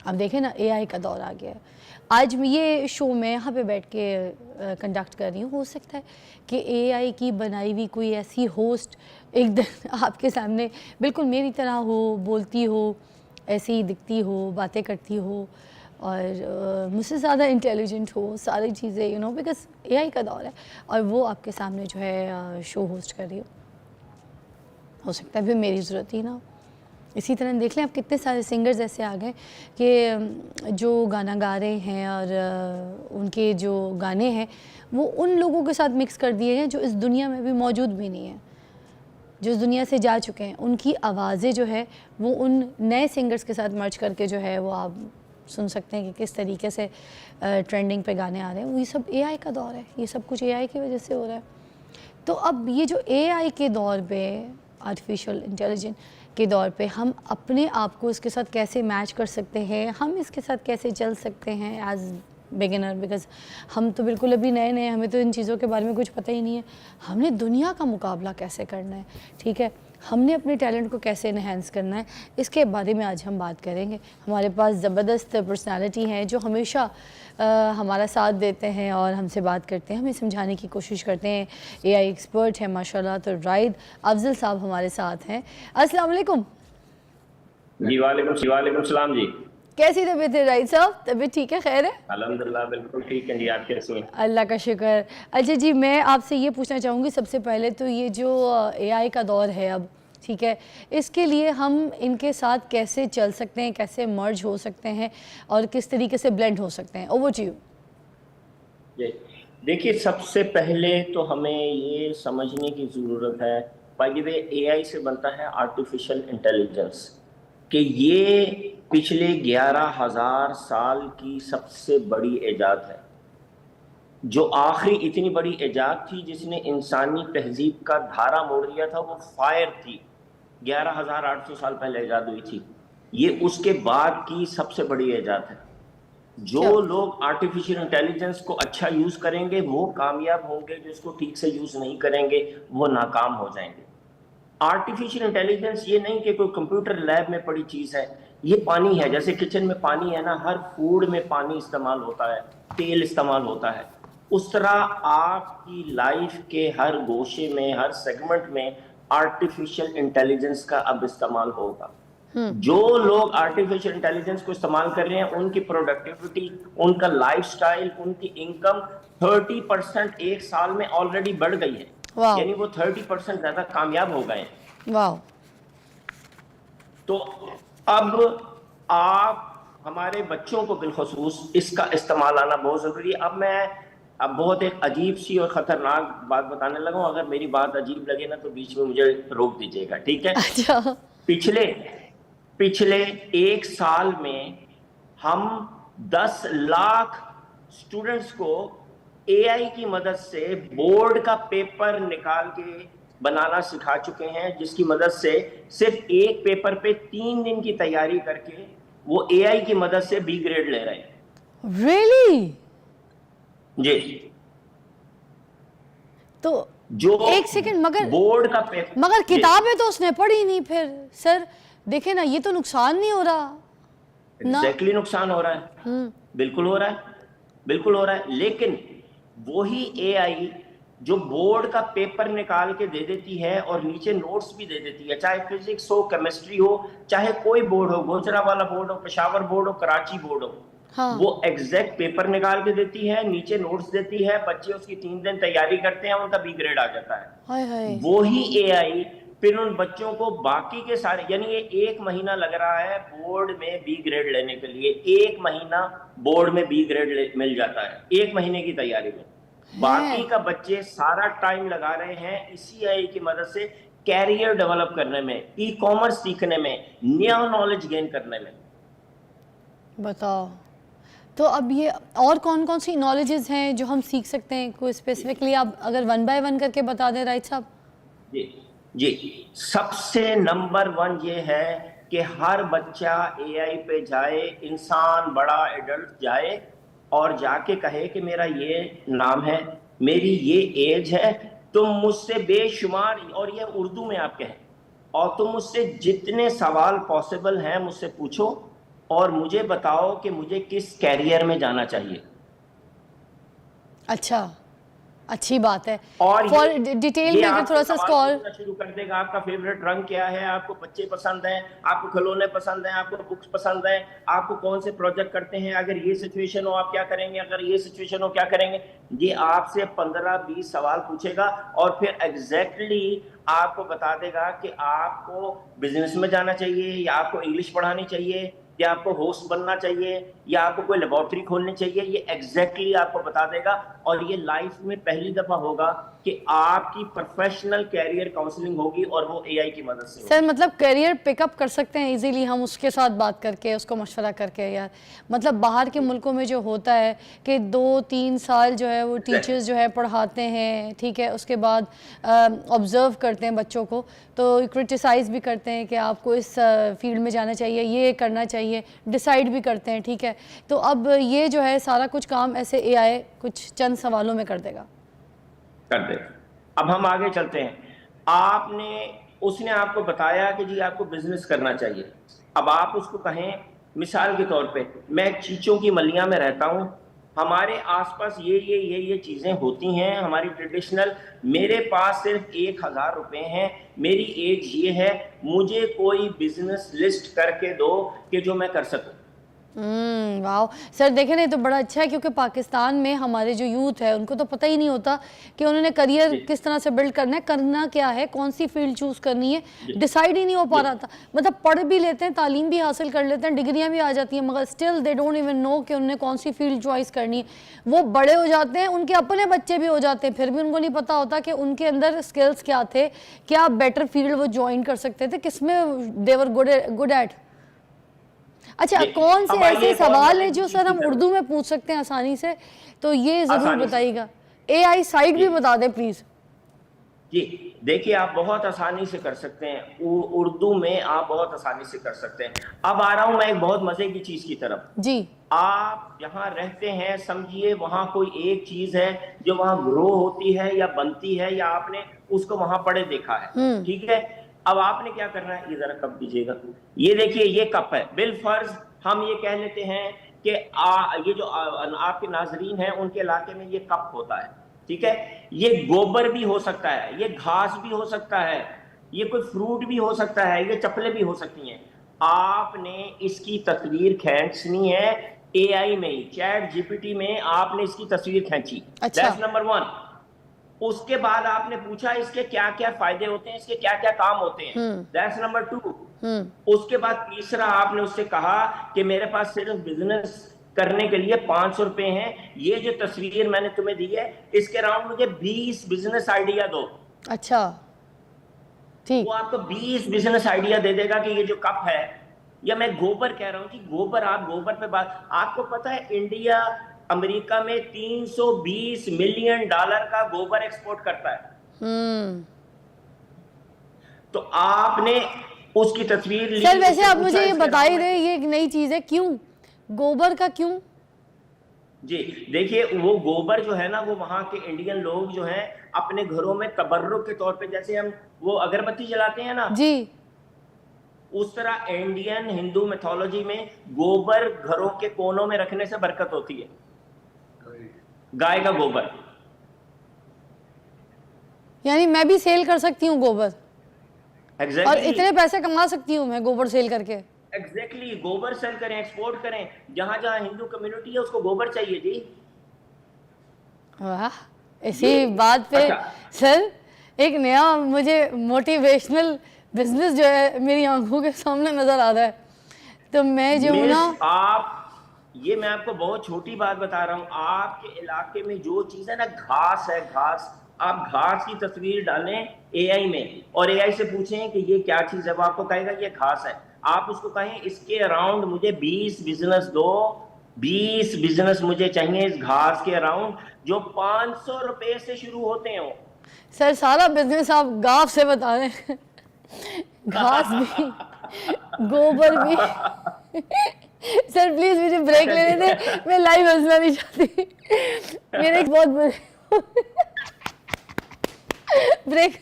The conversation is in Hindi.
अब देखें ना, एआई का दौर आ गया है। आज ये शो मैं यहाँ पे बैठ के कंडक्ट कर रही हूँ, हो सकता है कि एआई की बनाई हुई कोई ऐसी होस्ट एक दिन आपके सामने बिल्कुल मेरी तरह हो, बोलती हो, ऐसे ही दिखती हो, बातें करती हो और मुझसे ज़्यादा इंटेलिजेंट हो, सारी चीज़ें यू नो, बिकॉज एआई का दौर है और वो आपके सामने जो है शो होस्ट कर रही हो सकता है फिर मेरी ज़रूरत ही ना हो। इसी तरह देख लें आप, कितने सारे सिंगर्स ऐसे आ गए कि जो गाना गा रहे हैं और उनके जो गाने हैं वो उन लोगों के साथ मिक्स कर दिए हैं जो इस दुनिया में भी मौजूद भी नहीं है, जो इस दुनिया से जा चुके हैं। उनकी आवाज़ें जो है वो उन नए सिंगर्स के साथ मर्ज करके जो है वो आप सुन सकते हैं कि किस तरीके से ट्रेंडिंग पे गाने आ रहे हैं। ये सब एआई का दौर है, ये सब कुछ एआई की वजह से हो रहा है। तो अब ये जो एआई के दौर पे, आर्टिफिशियल इंटेलिजेंस के दौर पे, हम अपने आप को इसके साथ कैसे मैच कर सकते हैं, हम इसके साथ कैसे चल सकते हैं एज बिगिनर, बिकॉज हम तो बिल्कुल अभी नए नए, हमें तो इन चीज़ों के बारे में कुछ पता ही नहीं है। हमने दुनिया का मुकाबला कैसे करना है, ठीक है, हमने अपने टैलेंट को कैसे इन्हेंस करना है, इसके बारे में आज हम बात करेंगे। हमारे पास ज़बरदस्त पर्सनालिटी हैं जो हमेशा हमारा साथ देते हैं और हमसे बात करते हैं, हमें समझाने की कोशिश करते हैं। एआई एक्सपर्ट है माशाल्लाह। तो राइद अफजल साहब हमारे साथ हैं। अस्सलाम वालेकुम। जी वालेकुम सलाम जी। कैसी तबीयत है राइद साहब? तबीयत ठीक है, खैर है? अल्हम्दुलिल्लाह बिल्कुल ठीक है जी। आप कैसे हैं? अल्लाह का शुक्र। अच्छा जी, मैं आपसे ये पूछना चाहूँगी सबसे पहले तो, ये जो एआई का दौर है अब, ठीक है, इसके लिए हम इनके साथ कैसे चल सकते हैं, कैसे मर्ज हो सकते हैं और किस तरीके से ब्लेंड हो सकते हैं? Over to you. देखिए, सबसे पहले तो हमें ये समझने की ज़रूरत है, बाय द वे एआई से बनता है आर्टिफिशियल इंटेलिजेंस, कि ये पिछले 11,000 साल की सबसे बड़ी ईजाद है। जो आखिरी इतनी बड़ी ईजाद थी जिसने इंसानी तहजीब का धारा मोड़ दिया था, वो फायर थी। 11,800 साल पहले ईजाद हुई थी। ये उसके बाद की सबसे बड़ी ईजाद है। जो लोग आर्टिफिशियल इंटेलिजेंस को अच्छा यूज करेंगे वो कामयाब होंगे, जो इसको ठीक से यूज नहीं करेंगे वो नाकाम हो जाएंगे। आर्टिफिशियल इंटेलिजेंस ये नहीं कि कोई कंप्यूटर लैब में पड़ी चीज है, ये पानी है। जैसे किचन में पानी है ना, हर फूड में पानी इस्तेमाल होता है, तेल इस्तेमाल होता है, उस तरह आपकी लाइफ के हर गोशे में, हर सेगमेंट में आर्टिफिशियल इंटेलिजेंस का अब इस्तेमाल होगा। जो लोग आर्टिफिशियल इंटेलिजेंस को इस्तेमाल कर रहे हैं, उनकी प्रोडक्टिविटी, उनका लाइफस्टाइल, उनकी इनकम 30% एक साल में ऑलरेडी बढ़ गई है। यानी वो 30% ज्यादा कामयाब हो गए हैं। वाह। तो अब आप हमारे बच्चों को बिलखसूस इसका इस्तेमाल आना बहुत जरूरी है। अब बहुत एक अजीब सी और खतरनाक बात बताने लगा हूं। अगर मेरी बात अजीब लगे ना तो बीच में मुझे रोक दीजिएगा, ठीक है? अच्छा। पिछले एक साल में हम 10 लाख स्टूडेंट्स को एआई की मदद से बोर्ड का पेपर निकाल के बनाना सिखा चुके हैं, जिसकी मदद से सिर्फ एक पेपर पे 3 दिन की तैयारी करके वो एआई की मदद से बी ग्रेड ले रहे हैं। Really? जी। तो जो एक सेकंड, मगर बोर्ड का पेपर, मगर किताबें तो उसने पढ़ी नहीं। फिर सर देखे ना, ये तो नुकसान नहीं हो रहा ना? एग्जैक्टली नुकसान हो रहा है। बिल्कुल हो रहा है, बिल्कुल हो रहा है। लेकिन वही एआई जो बोर्ड का पेपर निकाल के दे देती है और नीचे नोट्स भी दे देती है, चाहे फिजिक्स हो, केमिस्ट्री हो, चाहे कोई बोर्ड हो, गुजरावाला बोर्ड हो, पेशावर बोर्ड हो, कराची बोर्ड हो, हाँ। वो एग्जैक्ट पेपर निकाल के देती है, नीचे नोट्स देती है, बच्चे उसकी 3 दिन तैयारी करते हैं, उनका बी ग्रेड आ जाता है। हाय हाय। वही एआई फिर उन बच्चों को बाकी के सारे, यानी ये 1 महीना लग रहा है बोर्ड में बी ग्रेड लेने के लिए, 1 महीना बोर्ड में बी ग्रेड मिल जाता है 1 महीने की तैयारी में। बाकी का बच्चे सारा टाइम लगा रहे हैं इसी एआई की मदद से कैरियर डेवलप करने में, ई कॉमर्स सीखने में, नया नॉलेज गेन करने में। बताओ, तो अब ये और कौन कौन सी नॉलेजेस हैं जो हम सीख सकते हैं? कोई स्पेसिफिकली आप अगर 1 बाय 1 करके बता दें राइट साहब। जी, सबसे नंबर 1 ये है कि हर बच्चा एआई पे जाए, इंसान बड़ा एडल्ट जाए और जाके कहे कि मेरा ये नाम है, मेरी ये एज है, तुम मुझसे बेशुमार, और ये उर्दू में आप कहें, और तुम मुझसे जितने सवाल पॉसिबल हैं मुझसे पूछो, और मुझे बताओ कि मुझे किस कैरियर में जाना चाहिए। अच्छा, अच्छी बात है। और फॉर डिटेल ये में अगर आपको थोड़ा सा सवाल स्कॉल। पूछना शुरू कर देगा, आपका फेवरेट रंग क्या है, आपको बच्चे पसंद हैं, आपको खिलौने पसंद हैं, आपको बुक्स पसंद हैं, आपको कौन से प्रोजेक्ट करते हैं, अगर ये सिचुएशन हो आप क्या करेंगे, अगर ये सिचुएशन हो क्या करेंगे। ये आपसे 15-20 सवाल पूछेगा और फिर एग्जैक्टली आपको बता देगा कि आपको बिजनेस में जाना चाहिए, या आपको इंग्लिश पढ़ानी चाहिए, या आपको होस्ट बनना चाहिए, या आपको कोई लेबोरेटरी खोलनी चाहिए। ये एग्जैक्टली आपको बता देगा। और ये लाइफ में पहली दफा होगा कि आपकी प्रोफेशनल कैरियर काउंसलिंग होगी, और वो एआई की मदद से होगी। सर मतलब करियर पिकअप कर सकते हैं इजीली हम उसके साथ बात करके, उसको मशवरा करके? यार मतलब बाहर के मुल्कों में जो होता है कि 2-3 साल जो है वो टीचर्स जो है पढ़ाते हैं, ठीक है, उसके बाद ऑब्ज़र्व करते हैं बच्चों को, तो क्रिटिसाइज़ भी करते हैं कि आपको इस फील्ड में जाना चाहिए, ये करना चाहिए, डिसाइड भी करते हैं, ठीक है। तो अब ये जो है सारा कुछ काम ऐसे एआई कुछ चंद सवालों में कर देगा। कर दे। अब हम आगे चलते हैं। उसने आपको बताया कि जी आपको बिजनेस करना चाहिए। अब आप उसको कहें, मिसाल के तौर पे मैं चीचों की मलिया में रहता हूं, हमारे आसपास ये चीजें होती हैं हमारी ट्रेडिशनल, मेरे पास सिर्फ 1,000 रुपए हैं, मेरी एज ये है, मुझे कोई बिजनेस लिस्ट करके दो कि जो मैं कर सकूं। वाह सर, देखें नहीं तो बड़ा अच्छा है, क्योंकि पाकिस्तान में हमारे जो यूथ है उनको तो पता ही नहीं होता कि उन्होंने करियर किस तरह से बिल्ड करना है, करना क्या है, कौन सी फील्ड चूज़ करनी है, डिसाइड ही नहीं हो पा रहा था। मतलब पढ़ भी लेते हैं, तालीम भी हासिल कर लेते हैं, डिग्रियां भी आ जाती हैं, मगर still they don't even know कि उन्हें कौन सी फील्ड चॉइस करनी है। वो बड़े हो जाते हैं, उनके अपने बच्चे भी हो जाते हैं, फिर भी उनको नहीं पता होता कि उनके अंदर स्किल्स क्या थे, क्या बेटर फील्ड वो ज्वाइन कर सकते थे, किसमें देवर गुड एट। अच्छा, कौन से ऐसे सवाल है जो सर हम उर्दू में पूछ सकते हैं आसानी से, तो ये जरूर बताइएगा। एआई साइट भी बता दें प्लीज। जी देखिए, आप बहुत आसानी से कर सकते हैं, उर्दू में आप बहुत आसानी से कर सकते हैं। अब आ रहा हूं मैं एक बहुत मजे की चीज की तरफ। जी, आप जहां रहते हैं, समझिए वहां कोई एक चीज है जो वहां ग्रो होती है या बनती है, या आपने उसको वहां पढ़े देखा है, ठीक है। अब आपने क्या करना है, ये जरा कप दीजिएगा। ये देखिए, ये कप है। बिलफर्ज हम ये कह लेते हैं कि ये जो आपके नाजरीन हैं उनके इलाके में ये कप होता है, ठीक है। ये गोबर भी हो सकता है, ये घास भी हो सकता है, ये कोई फ्रूट भी हो सकता है, ये चप्पलें भी हो सकती हैं। आपने इसकी तस्वीर खींचनी है एआई में ही, चैट जीपीटी में आपने इसकी तस्वीर खींची। अच्छा। That's number 1। उसके बाद आपने पूछा इसके क्या क्या फायदे होते हैं, इसके क्या क्या काम होते हैं। That's number 2। उसके बाद तीसरा आपने उससे कहा कि मेरे पास सिर्फ बिजनेस करने के लिए 500 रुपए हैं, ये जो तस्वीर मैंने तुम्हें दी है इसके अराउंड मुझे 20 बिजनेस आइडिया दो। अच्छा, ठीक। वो आपको 20 बिजनेस आइडिया दे देगा कि ये जो कप है, या मैं गोबर कह रहा हूं कि गोबर, आप गोबर पे बात, आपको पता है इंडिया अमेरिका में 320 मिलियन डॉलर का गोबर एक्सपोर्ट करता है। तो आपने उसकी तस्वीर ली। सर वैसे आप मुझे ये बता ही रहे, ये एक नई चीज है, क्यों गोबर का, क्यों? जी देखिए, वो गोबर जो है ना, वो वहां के इंडियन लोग जो हैं अपने घरों में तबर्रुक के तौर पे, जैसे हम वो अगरबत्ती जलाते हैं ना जी, उस तरह इंडियन हिंदू मिथोलॉजी में गोबर घरों के कोनों में रखने से बरकत होती है। गाय का गोबर, यानी मैं भी सेल कर सकती हूँ गोबर। exactly. और इतने पैसे कमा सकती हूँ मैं गोबर सेल करके। एग्जैक्टली गोबर सेल करें, एक्सपोर्ट करें, जहां जहां हिंदू कम्युनिटी है उसको गोबर चाहिए जी। वाह, इसी बात पे सर एक नया मुझे मोटिवेशनल बिजनेस जो है मेरी आंखों के सामने नजर आ रहा है। तो मैं जो हूँ ना, आप ये मैं आपको बहुत छोटी बात बता रहा हूँ, आपके इलाके में जो चीज है ना, घास है, घास, आप घास की तस्वीर डालें एआई में और एआई से पूछें कि ये क्या चीज है, वो आपको कहेगा ये घास है। आप उसको कहें इसके अराउंड मुझे 20 बिजनेस दो, 20 बिजनेस मुझे चाहिए इस घास के अराउंड, जो 500 रुपए से शुरू होते हो। सर सारा बिजनेस आप गाफ से बता रहे हैं, घास भी, गोबर भी। सर प्लीज मुझे ब्रेक लेने दे, मैं लाइव हंसना नहीं चाहती। मेरे एक बहुत ब्रेक